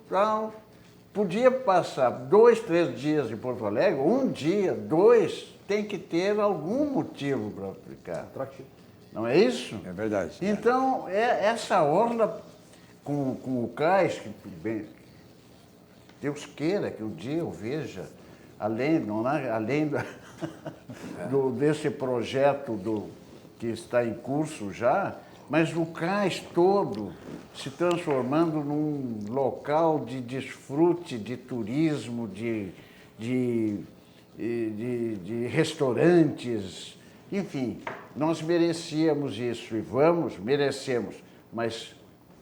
tal. Podia passar 2, 3 dias em Porto Alegre, um dia, 2, tem que ter algum motivo para ficar. Atrativo. Não é isso? É verdade. Então, essa orla com o cais, que bem, Deus queira que um dia eu veja, além desse projeto que está em curso já, mas o cais todo se transformando num local de desfrute, de turismo, de restaurantes, enfim, nós merecíamos isso e merecemos, mas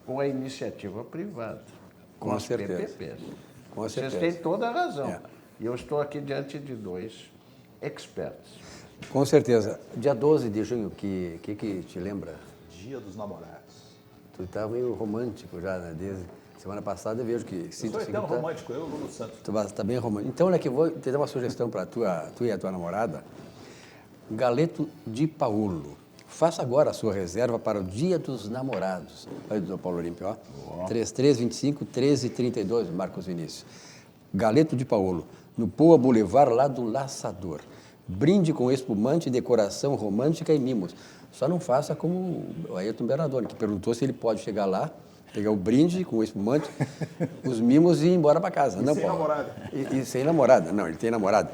com a iniciativa privada, com as PPPs. Com certeza. Vocês têm toda a razão. E eu estou aqui diante de 2 experts. Com certeza. Dia 12 de junho, que te lembra? Dia dos Namorados. Tu está meio romântico já, né? Desde semana passada eu vejo que... Eu sou eterno romântico, eu e o Lulu Santos. Tu está bem romântico. Então, olha aqui, eu vou te dar uma sugestão para tu e a tua namorada. Galeto de Paulo. Faça agora a sua reserva para o Dia dos Namorados. Olha, doutor Paulo Olímpio, ó. 3325-1332, Marcos Vinícius. Galeto de Paulo, no Poa Boulevard, lá do Laçador. Brinde com espumante, decoração romântica e mimos. Só não faça como o Ayrton Bernardoni, que perguntou se ele pode chegar lá, pegar o brinde com o espumante, os mimos e ir embora para casa. Não, sem namorada. E sem namorada. Não, ele tem namorada.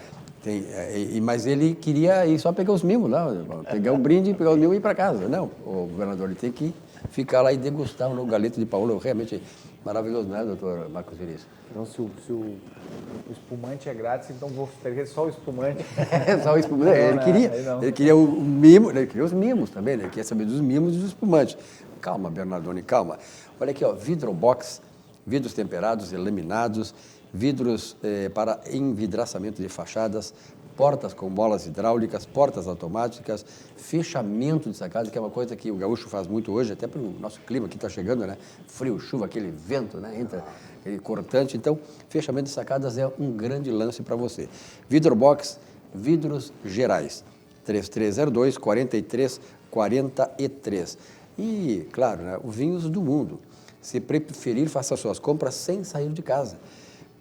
Mas ele queria ir só pegar os mimos, não, pegar o brinde, pegar os mimos e ir para casa. Não, o governador ele tem que ficar lá e degustar o galeto de Paulo. Realmente maravilhoso, não é, doutor Marcos Vinícius? Então, se o espumante é grátis, então vou ter só o espumante. Só o espumante. Ele queria o mimo, ele queria os mimos também, né? Ele queria saber dos mimos e dos espumantes. Calma, Bernardoni, calma. Olha aqui, ó, Vidrobox, vidros temperados e laminados, vidros para envidraçamento de fachadas, portas com bolas hidráulicas, portas automáticas, fechamento de sacada, que é uma coisa que o gaúcho faz muito hoje, até pelo nosso clima que está chegando, né? Frio, chuva, aquele vento, né? Entra aquele cortante. Então, fechamento de sacadas é um grande lance para você. Vidrobox, vidros gerais, 3302-4343. E, claro, né? O Vinhos do Mundo. Se preferir, faça suas compras sem sair de casa.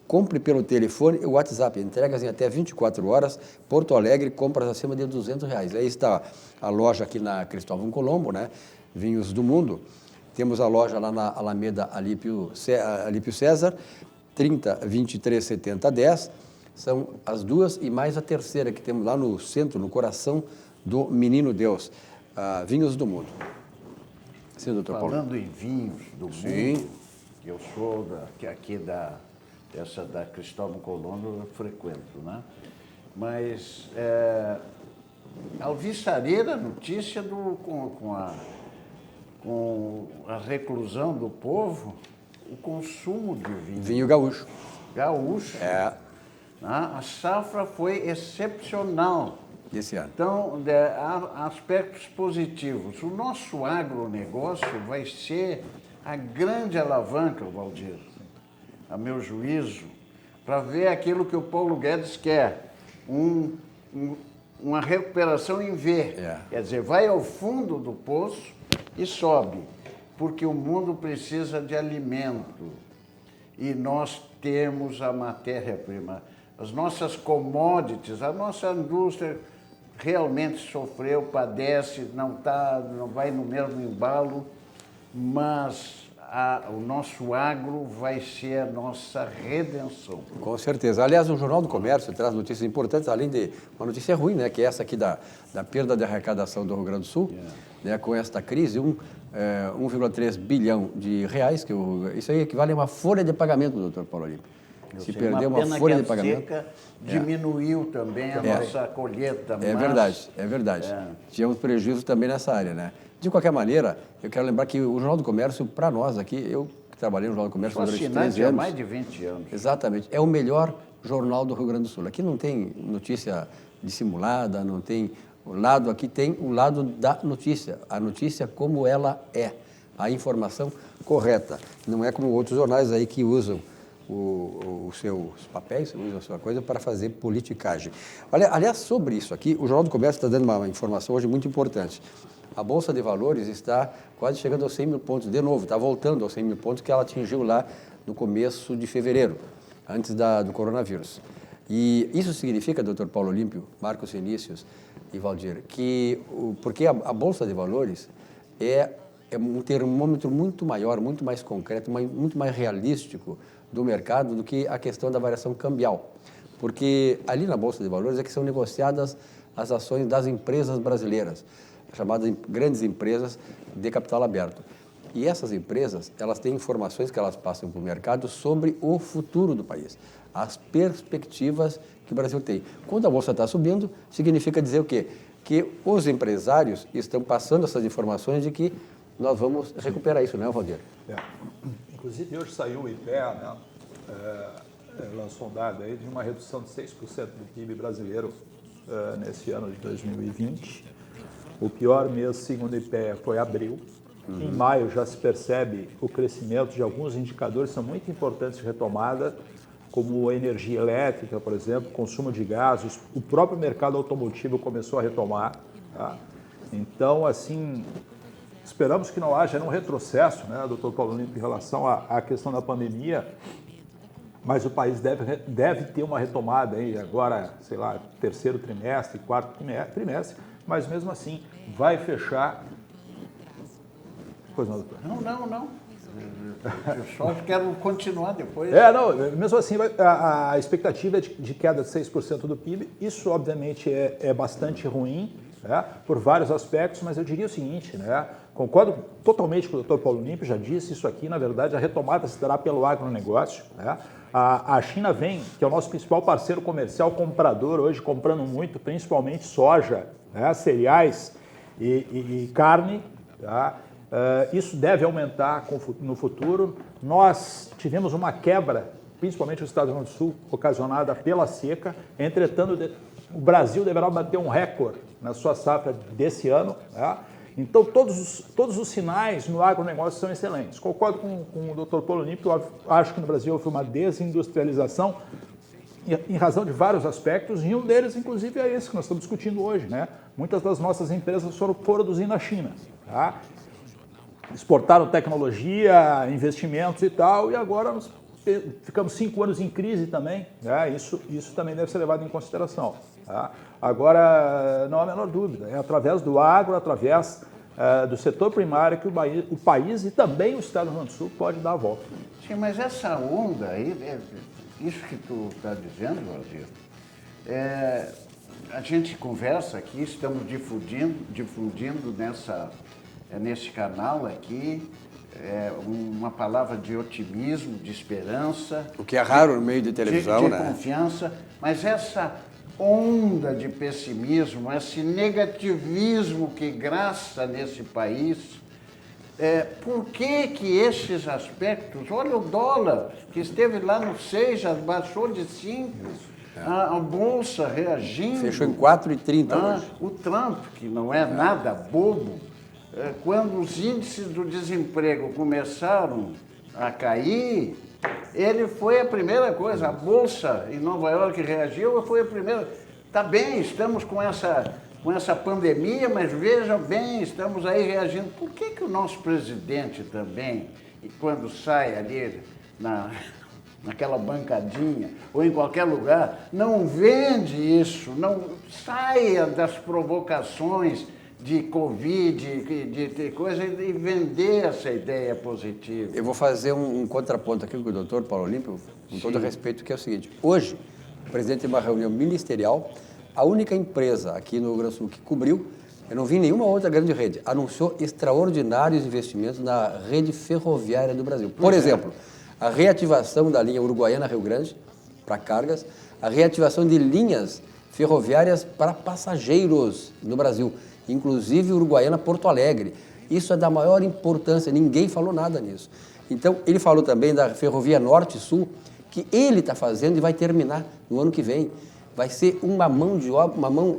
Compre pelo telefone e WhatsApp, entregas em até 24 horas, Porto Alegre, compras acima de R$200. Aí está a loja aqui na Cristóvão Colombo, né? Vinhos do Mundo. Temos a loja lá na Alameda Alípio César, 30 23 70 10. São as duas e mais a terceira que temos lá no centro, no coração do Menino Deus. Vinhos do Mundo. Sim, doutor Paulo. Falando em vinhos do mundo, que eu sou aqui da Cristóvão Colombo, eu frequento, né? Mas alvissareira notícia com a reclusão do povo, o consumo de vinho. Vinho gaúcho. Gaúcho. É. Né? A safra foi excepcional. Esse ano. Então, há aspectos positivos. O nosso agronegócio vai ser a grande alavanca, Valdir, a meu juízo, para ver aquilo que o Paulo Guedes quer, uma recuperação em V. Quer dizer, vai ao fundo do poço e sobe, porque o mundo precisa de alimento e nós temos a matéria-prima. As nossas commodities, a nossa indústria realmente sofreu, padece, não vai no mesmo embalo, mas o nosso agro vai ser a nossa redenção. Com certeza. Aliás, o Jornal do Comércio traz notícias importantes, além de uma notícia ruim, né, que é essa aqui da perda de arrecadação do Rio Grande do Sul, né, com esta crise, 1,3 bilhão de reais, isso aí equivale a uma folha de pagamento, doutor Paulo Olímpio. Se perder uma folha de pagamento... Seca diminuiu também a nossa colheita. É verdade. Tivemos prejuízo também nessa área, né? De qualquer maneira, eu quero lembrar que o Jornal do Comércio, para nós aqui, eu que trabalhei no Jornal do Comércio durante 13 anos... há mais de 20 anos. Exatamente. É o melhor jornal do Rio Grande do Sul. Aqui não tem notícia dissimulada, não tem... Aqui tem o lado da notícia, a notícia como ela é, a informação correta. Não é como outros jornais aí que usam os seus papéis, usam a sua coisa para fazer politicagem. Olha, aliás, sobre isso aqui, o Jornal do Comércio está dando uma informação hoje muito importante. A Bolsa de Valores está quase chegando aos 100 mil pontos de novo, está voltando aos 100 mil pontos que ela atingiu lá no começo de fevereiro, antes do coronavírus. E isso significa, doutor Paulo Olímpio, Marcos Vinícius e Valdir, porque a Bolsa de Valores é um termômetro muito maior, muito mais concreto, muito mais realístico do mercado do que a questão da variação cambial. Porque ali na Bolsa de Valores é que são negociadas as ações das empresas brasileiras, chamadas grandes empresas de capital aberto. E essas empresas, elas têm informações que elas passam para o mercado sobre o futuro do país, as perspectivas que o Brasil tem. Quando a Bolsa está subindo, significa dizer o quê? Que os empresários estão passando essas informações de que nós vamos recuperar isso, né, Valdir? Inclusive, hoje saiu o IPEA, né? Lançou um dado aí de uma redução de 6% do PIB brasileiro nesse ano de 2020. O pior mês, segundo o IPEA, foi abril. Em maio já se percebe o crescimento de alguns indicadores que são muito importantes de retomada, como a energia elétrica, por exemplo, consumo de gás, o próprio mercado automotivo começou a retomar. Tá? Então, assim, esperamos que não haja um retrocesso, né, doutor Paulo Olímpio, em relação à questão da pandemia, mas o país deve ter uma retomada aí agora, sei lá, terceiro trimestre, quarto trimestre, mas mesmo assim vai fechar. Pois não, doutor? Não. Eu só quero continuar depois. Mesmo assim, a expectativa é de queda de 6% do PIB. Isso, obviamente, é bastante ruim, né, por vários aspectos, mas eu diria o seguinte, né, concordo totalmente com o doutor Paulo Olímpio, já disse isso aqui, na verdade, a retomada se dará pelo agronegócio. Né? A China que é o nosso principal parceiro comercial, comprador hoje, comprando muito, principalmente soja, né, cereais e carne, tá? Isso deve aumentar no futuro. Nós tivemos uma quebra, principalmente no Estado do Rio Grande do Sul, ocasionada pela seca. Entretanto, o Brasil deverá bater um recorde na sua safra desse ano. Né? Então, todos os sinais no agronegócio são excelentes. Concordo com o doutor Paulo Olímpio, eu acho que no Brasil houve uma desindustrialização em razão de vários aspectos, e um deles, inclusive, é esse que nós estamos discutindo hoje. Né? Muitas das nossas empresas foram produzir na China. Tá? Exportaram tecnologia, investimentos e tal, e agora nós ficamos 5 anos em crise também, né? Isso também deve ser levado em consideração. Tá? Agora, não há a menor dúvida, é através do agro, através do setor primário que o país e também o Estado do Rio Grande do Sul pode dar a volta. Sim, mas essa onda aí, isso que tu está dizendo, Valdir, a gente conversa aqui, estamos difundindo nesse canal aqui, uma palavra de otimismo, de esperança. O que é raro no meio de televisão, de confiança, mas essa onda de pessimismo, esse negativismo que graça nesse país, por que esses aspectos, olha o dólar, que esteve lá no 6, já baixou de 5, a Bolsa reagindo. Fechou em 4,30 hoje. O Trump, que não é nada bobo, quando os índices do desemprego começaram a cair, ele foi a primeira coisa, a Bolsa em Nova York reagiu, foi a primeira. Tá bem, estamos com essa pandemia, mas veja bem, estamos aí reagindo. Por que o nosso presidente também, quando sai ali naquela bancadinha ou em qualquer lugar, não vende isso, não saia das provocações de Covid, de coisa, e vender essa ideia positiva? Eu vou fazer um contraponto aqui com o doutor Paulo Olímpio, com todo respeito, que é o seguinte. Hoje, o presidente tem uma reunião ministerial, a única empresa aqui no Rio Grande do Sul que cobriu, eu não vi nenhuma outra grande rede, anunciou extraordinários investimentos na rede ferroviária do Brasil. Por exemplo, a reativação da linha Uruguaiana-Rio Grande para cargas, a reativação de linhas ferroviárias para passageiros no Brasil, inclusive Uruguaiana-Porto Alegre. Isso é da maior importância, ninguém falou nada nisso. Então, ele falou também da Ferrovia Norte-Sul, que ele está fazendo e vai terminar no ano que vem. Vai ser uma mão de obra, uma mão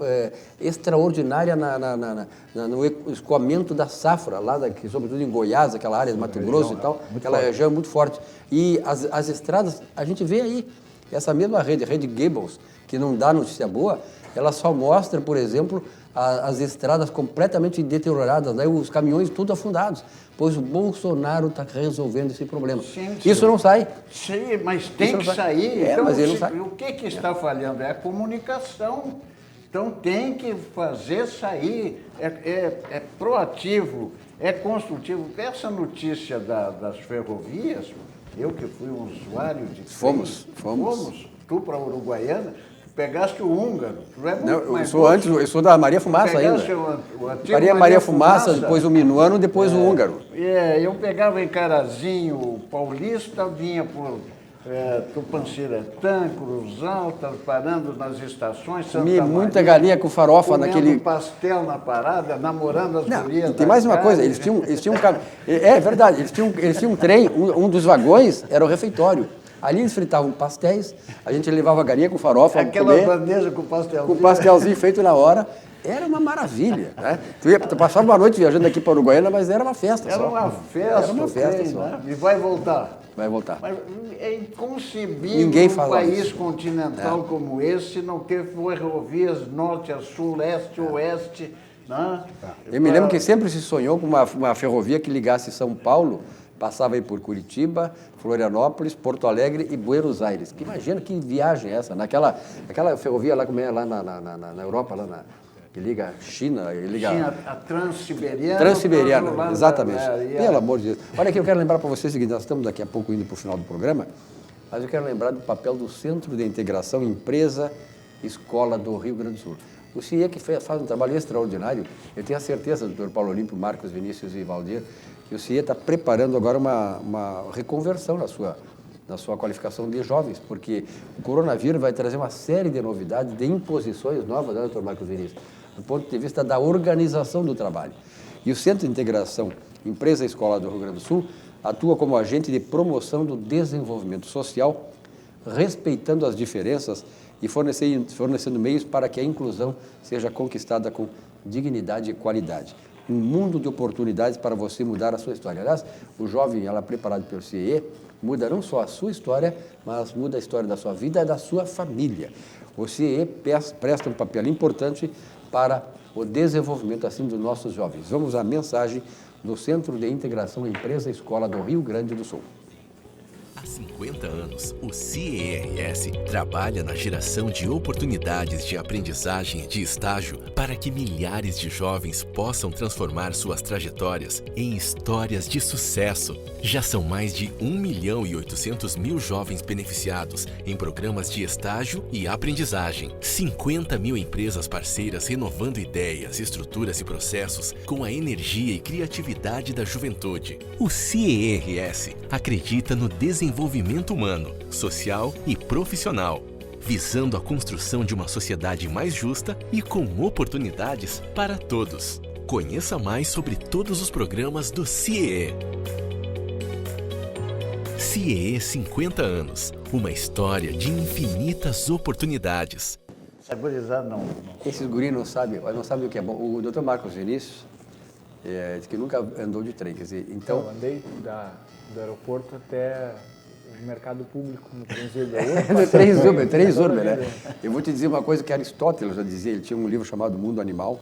extraordinária no escoamento da safra, lá sobretudo em Goiás, aquela área de Mato Grosso e tal, aquela região é muito forte. E as estradas, a gente vê aí, Essa mesma rede Goebbels, que não dá notícia boa, ela só mostra, por exemplo, as estradas completamente deterioradas, né? Os caminhões tudo afundados, pois o Bolsonaro está resolvendo esse problema. Sim, isso não sai. Sim, mas tem que sair. É, então, mas ele não sai. O que está falhando? É a comunicação. Então tem que fazer sair. É proativo, é construtivo. Essa notícia das ferrovias, eu que fui um usuário de... Fomos. Tu para Uruguaiana, pegaste o húngaro. Não, eu sou da Maria Fumaça ainda. O antigo Maria Fumaça, depois o Minuano, depois o húngaro. Eu pegava em Carazinho, o paulista, vinha por Tupanciretã, Cruz Alta, parando nas estações. Comi muita galinha com farofa naquele... pastel na parada, namorando as gurias. E tem mais uma coisa, eles tinham é verdade, eles tinham um trem, um dos vagões era o refeitório. Ali eles fritavam pastéis, a gente levava galinha com farofa. Aquela bandeja com pastelzinho. Com pastelzinho feito na hora. Era uma maravilha, né? Tu passava uma noite viajando aqui para Uruguaiana, mas era uma festa só. Era uma festa só. Né? E vai voltar. Vai voltar. Mas é inconcebível um país continental como esse não ter ferrovias norte a sul, leste a oeste. Né? Eu me lembro que sempre se sonhou com uma ferrovia que ligasse São Paulo, passava aí por Curitiba, Florianópolis, Porto Alegre e Buenos Aires. Que imagina que viagem é essa? Aquela ferrovia lá, como é lá na Europa, lá que liga a China, Tinha a Transiberiana. Transiberiana, exatamente. Pelo amor de Deus. Olha aqui, eu quero lembrar para vocês o seguinte, nós estamos daqui a pouco indo para o final do programa, mas eu quero lembrar do papel do Centro de Integração Empresa Escola do Rio Grande do Sul. O CIE que faz um trabalho extraordinário, eu tenho a certeza, doutor Paulo Olímpio, Marcos Vinícius e Valdir, que o CIE está preparando agora uma reconversão na sua qualificação de jovens, porque o coronavírus vai trazer uma série de novidades, de imposições novas, né, doutor Marcos Vinícius, do ponto de vista da organização do trabalho. E o Centro de Integração Empresa Escola do Rio Grande do Sul atua como agente de promoção do desenvolvimento social, respeitando as diferenças e fornecendo meios para que a inclusão seja conquistada com dignidade e qualidade. Um mundo de oportunidades para você mudar a sua história. Aliás, o jovem, ela preparado pelo CIE, muda não só a sua história, mas muda a história da sua vida e da sua família. O CIE presta um papel importante para o desenvolvimento assim dos nossos jovens. Vamos à mensagem do Centro de Integração Empresa Escola do Rio Grande do Sul. Há 50 anos, o CIERS trabalha na geração de oportunidades de aprendizagem e de estágio para que milhares de jovens possam transformar suas trajetórias em histórias de sucesso. Já são mais de 1.800.000 jovens beneficiados em programas de estágio e aprendizagem. 50 mil empresas parceiras renovando ideias, estruturas e processos com a energia e criatividade da juventude. O CIERS acredita no desenvolvimento humano, social e profissional, visando a construção de uma sociedade mais justa e com oportunidades para todos. Conheça mais sobre todos os programas do CIE. CIE 50 anos, uma história de infinitas oportunidades. Não. Esses guris não sabem o que é bom. O doutor Marcos Vinícius diz que nunca andou de trem, quer dizer, então... Eu andei do aeroporto até o mercado público no trem Uber, né? Eu vou te dizer uma coisa que Aristóteles já dizia, ele tinha um livro chamado Mundo Animal,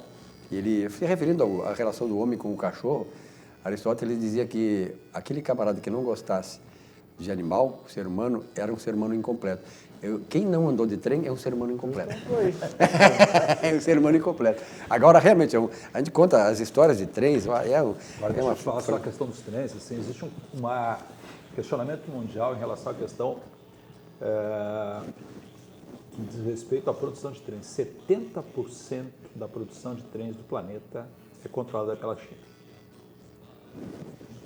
e ele, se referindo à relação do homem com o cachorro, Aristóteles dizia que aquele camarada que não gostasse de animal, ser humano, era um ser humano incompleto. Quem não andou de trem é um ser humano incompleto. É um ser humano incompleto. Agora, realmente, a gente conta as histórias de trens. Agora, deixa eu falar só a questão dos trens. Assim, existe um questionamento mundial em relação à questão que diz respeito à produção de trens. 70% da produção de trens do planeta é controlada pela China.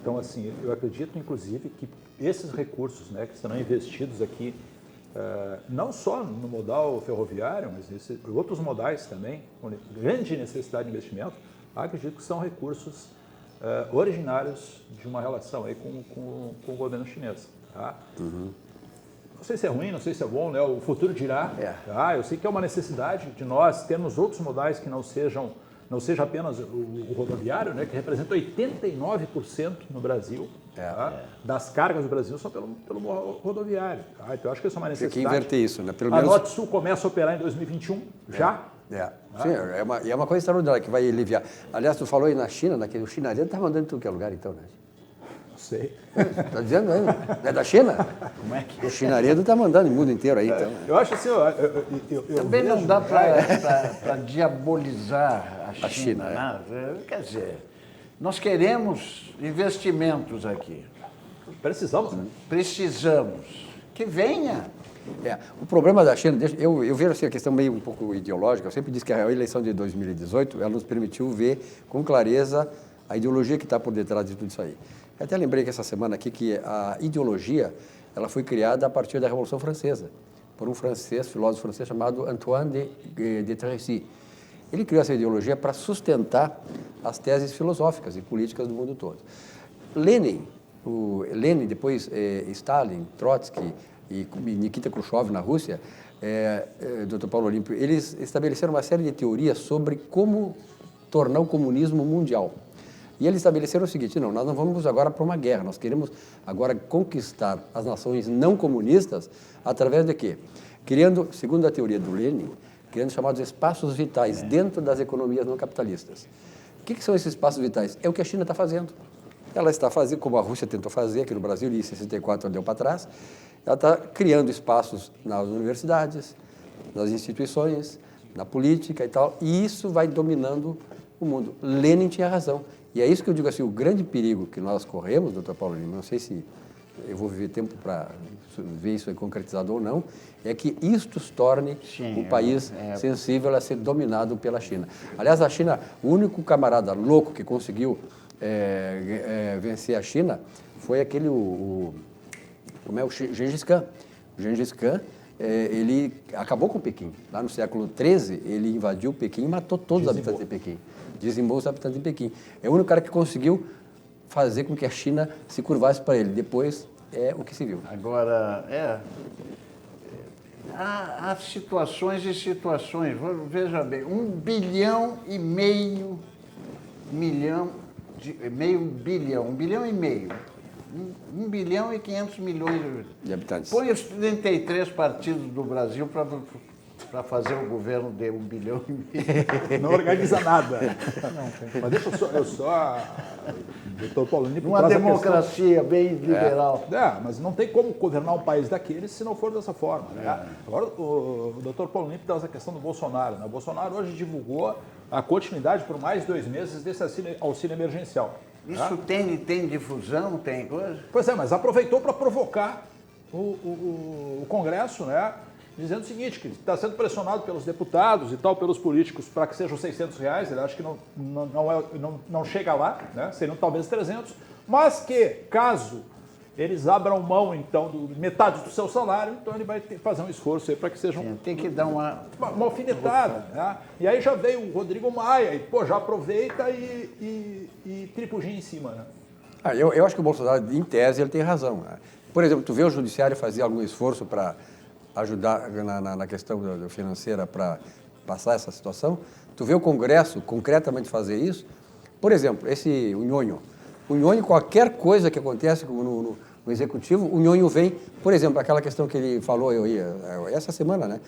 Então, assim, eu acredito, inclusive, que esses recursos, né, que serão investidos aqui, não só no modal ferroviário, mas em outros modais também, com grande necessidade de investimento, acredito que são recursos originários de uma relação aí com o governo chinês. Tá? Uhum. Não sei se é ruim, não sei se é bom, né? O futuro dirá. Tá? Eu sei que é uma necessidade de nós termos outros modais que não seja apenas o rodoviário, né, que representa 89% no Brasil, das cargas do Brasil só pelo rodoviário. Tá? Então, eu acho que isso é uma necessidade. Tem que inverter isso, né? Pelo A menos... Norte Sul começa a operar em 2021, já? Sim, é uma coisa extraordinária que vai aliviar. Aliás, tu falou aí na China, o chinaredo está mandando em tudo que é lugar, então, né? Não sei. Está dizendo aí? É da China? Como é que O chinaredo está mandando em mundo inteiro aí, então. Eu acho assim, eu Também vejo, não dá para diabolizar a China. China, Né? Quer dizer, nós queremos investimentos aqui. Precisamos, né? Precisamos. Que venha. O problema da China, eu vejo assim, a questão meio um pouco ideológica, eu sempre disse que a eleição de 2018, ela nos permitiu ver com clareza a ideologia que está por detrás de tudo isso aí. Eu até lembrei que essa semana aqui que a ideologia, ela foi criada a partir da Revolução Francesa, por um filósofo francês chamado Antoine de Tracy. Ele criou essa ideologia para sustentar as teses filosóficas e políticas do mundo todo. Lenin, depois Stalin, Trotsky e Nikita Khrushchev na Rússia, Dr. Paulo Olímpio, eles estabeleceram uma série de teorias sobre como tornar o comunismo mundial. E eles estabeleceram o seguinte: não, nós não vamos agora para uma guerra, nós queremos agora conquistar as nações não comunistas através de quê? Criando, segundo a teoria do Lenin, criando chamados espaços vitais dentro das economias não capitalistas. O que são esses espaços vitais? É o que a China está fazendo. Ela está fazendo, como a Rússia tentou fazer aqui no Brasil, e em 64 deu para trás, ela está criando espaços nas universidades, nas instituições, na política e tal, e isso vai dominando o mundo. Lenin tinha razão. E é isso que eu digo assim, o grande perigo que nós corremos, doutor Paulo Lima, não sei se eu vou viver tempo para ver isso concretizado ou não, é que isto se torne um país sensível a ser dominado pela China. Aliás, a China, o único camarada louco que conseguiu vencer a China foi aquele, como é o Gengis Khan. O Gengis Khan, ele acabou com Pequim. Lá no século XIII, ele invadiu Pequim e matou todos os habitantes de Pequim. Dizimou os habitantes de Pequim. É o único cara que conseguiu fazer com que a China se curvasse para ele. Depois é o que se viu. Agora, há situações e situações. Veja bem, 1,5 bilhão, $1,5 bilhão. 1 bilhão e 500 milhões de habitantes. Põe os 33 partidos do Brasil para fazer o governo de 1,5 bilhão. Não organiza nada. Mas deixa eu só doutor Paulo Olímpio, uma democracia bem liberal. Mas não tem como governar um país daqueles se não for dessa forma. Né? Agora, o doutor Paulo Olímpio traz a questão do Bolsonaro. Né? O Bolsonaro hoje divulgou a continuidade por mais de 2 meses desse auxílio emergencial. Isso tem difusão, tem coisa? Pois é, mas aproveitou para provocar o Congresso, né? Dizendo o seguinte, que está sendo pressionado pelos deputados e tal, pelos políticos, para que sejam R$600, ele acha que não chega lá, né? Seriam talvez 300, mas que, caso eles abram mão, então, de metade do seu salário, então ele vai ter que fazer um esforço aí para que sejam... Tem que dar uma alfinetada, né? E aí já veio o Rodrigo Maia, e já aproveita e tripugia em cima, né? Eu acho que o Bolsonaro, em tese, ele tem razão. Né? Por exemplo, tu vê o Judiciário fazer algum esforço para ajudar na questão financeira para passar essa situação? Tu vê o Congresso concretamente fazer isso? Por exemplo, o Nhonho, qualquer coisa que acontece no Executivo, o Nhonho vem, por exemplo, aquela questão que ele falou essa semana, né?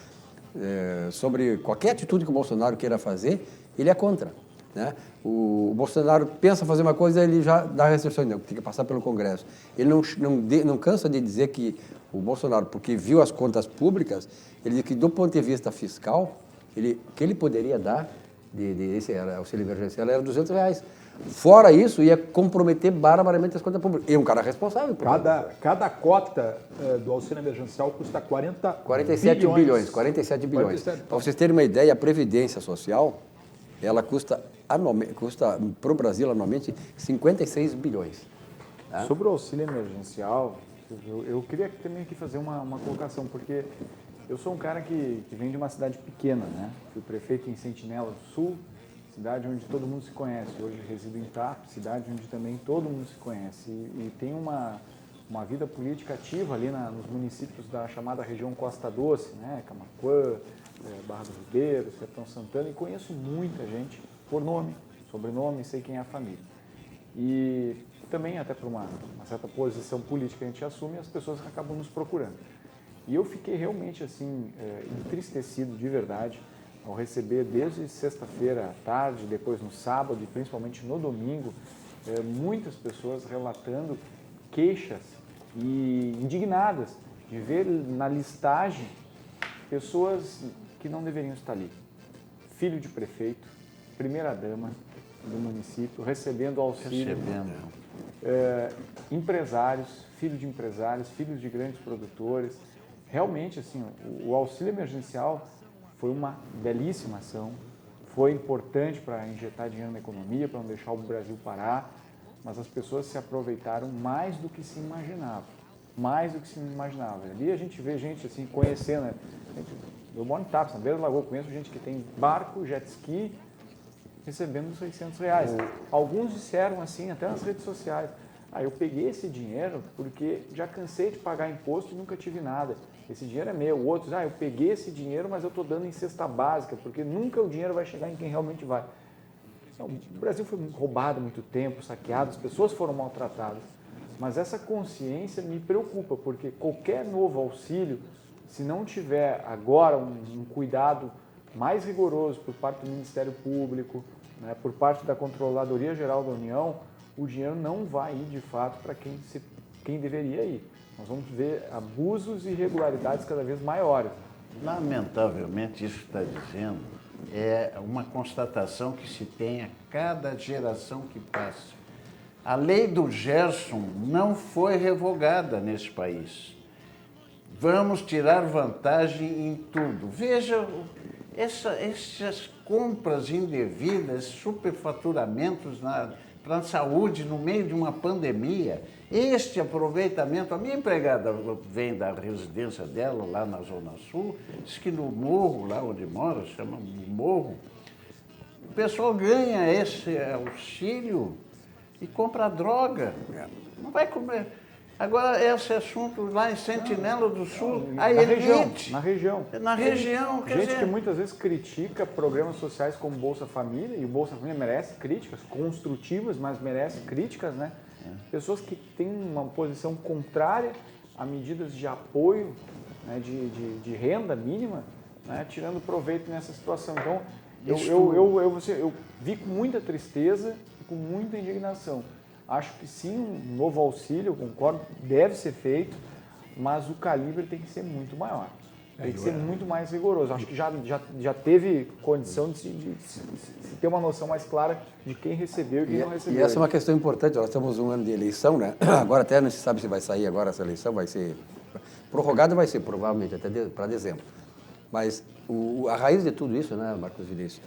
Sobre qualquer atitude que o Bolsonaro queira fazer, ele é contra. Né? O Bolsonaro pensa fazer uma coisa, ele já dá restrições, não, tem que passar pelo Congresso. Ele não cansa de dizer que o Bolsonaro, porque viu as contas públicas, ele diz que do ponto de vista fiscal, que ele poderia dar esse auxílio emergencial era R$200. Fora isso, ia comprometer barbaramente as contas públicas. E um cara responsável por cada cota do auxílio emergencial custa 47 bilhões. 47 bilhões. Para vocês terem uma ideia, a Previdência Social, ela custa para o Brasil anualmente 56 bilhões. Tá? Sobre o auxílio emergencial, eu queria também aqui fazer uma colocação, porque eu sou um cara que vem de uma cidade pequena, né? Fui prefeito em Sentinela do Sul, cidade onde todo mundo se conhece. Hoje resido em Tarpo, cidade onde também todo mundo se conhece. E tem uma vida política ativa ali nos municípios da chamada região Costa Doce, né? Camaquã, Barra do Ribeiro, Sertão Santana, e conheço muita gente por nome, sobrenome, sei quem é a família. E também, até por uma certa posição política que a gente assume, as pessoas acabam nos procurando. E eu fiquei realmente assim, entristecido de verdade ao receber desde sexta-feira à tarde, depois no sábado e principalmente no domingo, muitas pessoas relatando queixas e indignadas de ver na listagem pessoas que não deveriam estar ali. Filho de prefeito, primeira-dama do município, recebendo auxílio. Empresários, filhos de empresários, filhos de grandes produtores. Realmente, assim, o auxílio emergencial foi uma belíssima ação, foi importante para injetar dinheiro na economia, para não deixar o Brasil parar, mas as pessoas se aproveitaram mais do que se imaginava. Mais do que se imaginava. Ali a gente vê gente assim, conhecendo, né? Eu moro em Tapes, na beira da lagoa, conheço gente que tem barco, jet ski, recebendo R$600. Alguns disseram assim, até nas redes sociais, eu peguei esse dinheiro porque já cansei de pagar imposto e nunca tive nada. Esse dinheiro é meu. Outros, eu peguei esse dinheiro, mas eu estou dando em cesta básica, porque nunca o dinheiro vai chegar em quem realmente vai. Então, o Brasil foi roubado há muito tempo, saqueado, as pessoas foram maltratadas. Mas essa consciência me preocupa, porque qualquer novo auxílio, se não tiver agora um cuidado mais rigoroso por parte do Ministério Público, né, por parte da Controladoria Geral da União, o dinheiro não vai ir de fato para quem deveria ir. Nós vamos ver abusos e irregularidades cada vez maiores. Lamentavelmente, isso que está dizendo é uma constatação que se tem a cada geração que passa. A lei do Gerson não foi revogada nesse país. Vamos tirar vantagem em tudo. Veja, essas compras indevidas, superfaturamentos para a saúde no meio de uma pandemia, este aproveitamento. A minha empregada vem da residência dela, lá na Zona Sul, diz que no morro, lá onde mora, chama morro, o pessoal ganha esse auxílio e compra droga. Não vai comer. Agora, esse assunto lá em Sentinela do Sul, na região. Na região, quer gente dizer... que muitas vezes critica programas sociais como Bolsa Família, e o Bolsa Família merece críticas construtivas, mas merece críticas, né? Pessoas que têm uma posição contrária a medidas de apoio, né, de renda mínima, né, tirando proveito nessa situação. Então, eu vi com muita tristeza e com muita indignação. Acho que sim, um novo auxílio, eu concordo, deve ser feito, mas o calibre tem que ser muito maior. Tem que ser muito mais rigoroso. Acho que já teve condição de se ter uma noção mais clara de quem recebeu e quem não recebeu. E essa é uma questão importante. Nós estamos um ano de eleição, né? Agora até não se sabe se vai sair agora essa eleição, vai ser prorrogada, vai ser provavelmente até para dezembro. Mas a raiz de tudo isso, né, Marcos Vinícius,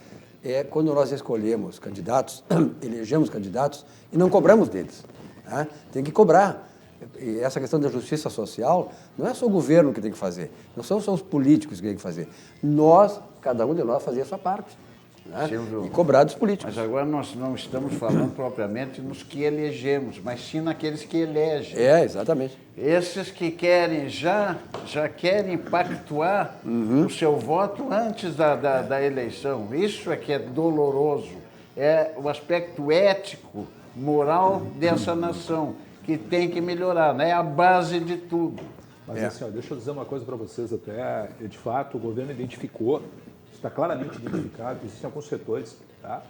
é quando nós escolhemos candidatos, elegemos candidatos e não cobramos deles. Né? Tem que cobrar. E essa questão da justiça social não é só o governo que tem que fazer, não são só os políticos que tem que fazer. Nós, cada um de nós, fazia a sua parte. Né? Silvio, e cobrar dos políticos. Mas agora nós não estamos falando propriamente nos que elegemos, mas sim naqueles que elegem. Exatamente. Esses que querem já querem pactuar o seu voto antes da eleição. Isso é que é doloroso. É o aspecto ético, moral dessa nação, que tem que melhorar, né? É a base de tudo. Mas assim, deixa eu dizer uma coisa para vocês até, de fato, o governo identificou, está claramente identificado, existem alguns setores, tá?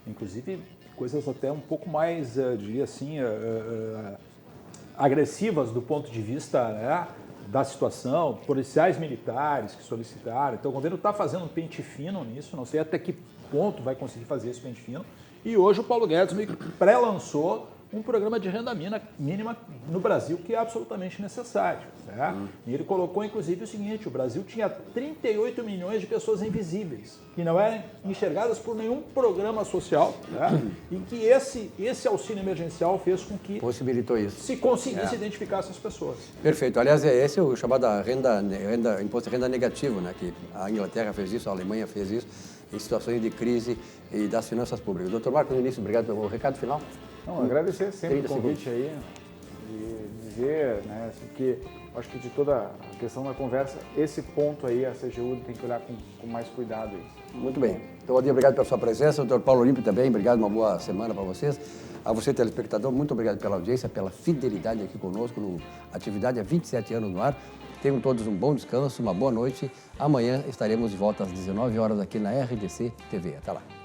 Inclusive coisas até um pouco mais, diria assim, agressivas do ponto de vista, né, da situação, policiais militares que solicitaram. Então o governo está fazendo um pente fino nisso, não sei até que ponto vai conseguir fazer esse pente fino. E hoje o Paulo Guedes meio que pré-lançou um programa de renda mínima no Brasil que é absolutamente necessário. Né? E ele colocou, inclusive, o seguinte: o Brasil tinha 38 milhões de pessoas invisíveis, que não eram enxergadas por nenhum programa social, né? E que esse auxílio emergencial fez com que possibilitou isso. Se conseguisse identificar essas pessoas. Perfeito. Aliás, esse é o chamado imposto de renda negativo, né? Que a Inglaterra fez isso, a Alemanha fez isso, em situações de crise e das finanças públicas. Doutor Marcos Vinícius, obrigado pelo recado final. Não, agradecer sempre o convite aí e dizer, né, assim, que acho que de toda a questão da conversa, esse ponto aí, a CGU tem que olhar com mais cuidado aí. Muito bem. Então, Odinho, obrigado pela sua presença. Doutor Paulo Olímpio também, obrigado, uma boa semana para vocês. A você, telespectador, muito obrigado pela audiência, pela fidelidade aqui conosco no Atividade há 27 anos no ar. Tenham todos um bom descanso, uma boa noite. Amanhã estaremos de volta às 19 horas aqui na RDC TV. Até lá.